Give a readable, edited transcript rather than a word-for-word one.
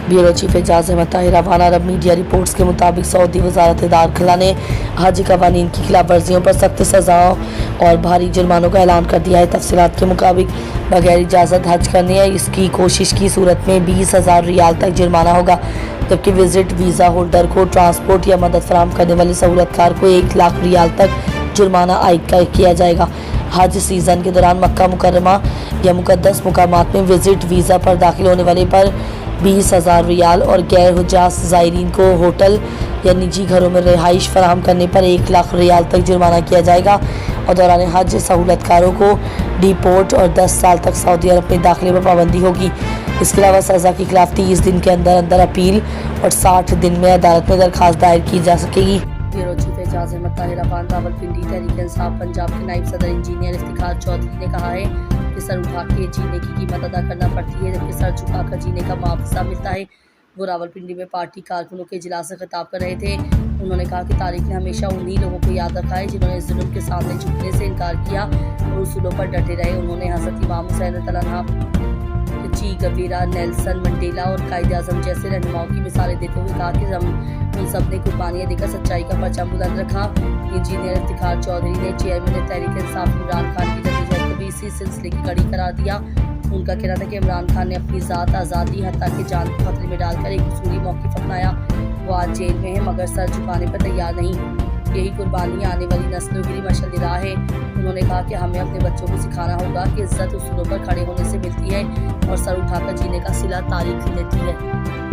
Bureau chief Ejaz Ahmad Tahir Afghan अरब media reports के मुताबिक Saudi वजारत दाखिला ने हज कवानीन की खिलाफ वर्जियों पर सख्त सज़ाओं और भारी जुर्मानों का ऐलान कर दिया है। तफसीलात के मुताबिक बगैर इजाज़त हज करने इसकी कोशिश की सूरत में 20,000 रियाल तक जुर्माना होगा, जबकि विजिट वीज़ा होल्डर को ट्रांसपोर्ट या मदद फराहम करने वाले सहूलतकार को 1 लाख रियाल तक जुर्माना आयद किया जाएगा। हज सीज़न के दौरान मक्का मुकर्रमा या मुकद्दस मुकामात में विजिट वीज़ा पर दाखिल होने वाले पर 20,000 रियाल और गैर हुज्जाज ज़ायरीन को होटल या निजी घरों में रिहाइश फराहम करने पर 1 लाख रियाल तक जुर्माना किया जाएगा और दौरान हज सहूलतकारों को डिपोर्ट और 10 साल तक सऊदी अरब में दाखिले पर पाबंदी होगी। इसके अलावा सज़ा के खिलाफ 30 दिन के अंदर अंदर अपील और 60 दिन में अदालत में दरख्वास्त दायर की जा सकेगी। ब्यूरो चीफ एजाज अहमद ताहिर अफगान रावलपिंडी तहरीक इंसाफ पंजाब के नायब सदर इंजीनियर इफ्तिखार चौधरी ने कहा है कि सर उठा के जीने की कीमत अदा करना पड़ती है, जबकि सर झुकाकर जीने का मुआवजा मिलता है। वो रावलपिंडी में पार्टी कारकुनों के इजलास से खिताब कर रहे थे। उन्होंने कहा कि तारीख ने हमेशा उन्हीं लोगों को याद रखा है जिन्होंने जुल्म के सामने झुकने से इनकार किया और उसूलों पर डटे रहे। उन्होंने हज़रत इमाम हुसैन तलन्हा, ची गवेरा, नेल्सन मंडेला और कायद आज़म जैसे रहनुमाओं की मिसालें देते हुए कहा कि उन सब ने कुर्बानियाँ देकर सच्चाई का परचम बुलंद रखा। इंजीनियर इफ्तिखार चौधरी ने चेयरमैन तहरीक इंसाफ इमरान खान की जद्दोजहद को भी इसी सिलसिले की कड़ी करार दिया। उनका कहना था कि इमरान खान ने अपनी ज़ात आज़ादी हत्ता की जान को खतरे में डालकर एक उसूली मौक़िफ़ अपनाया। वो आज जेल में है मगर सर झुकाने पर तैयार नहीं। यही कुर्बानियाँ आने वाली नस्लों के लिए मशाल राह है। उन्होंने कहा कि हमें अपने बच्चों को सिखाना होगा कि इज्जत उसूलों पर खड़े होने से मिलती है और सर उठाकर जीने का सिला तारीख देती है।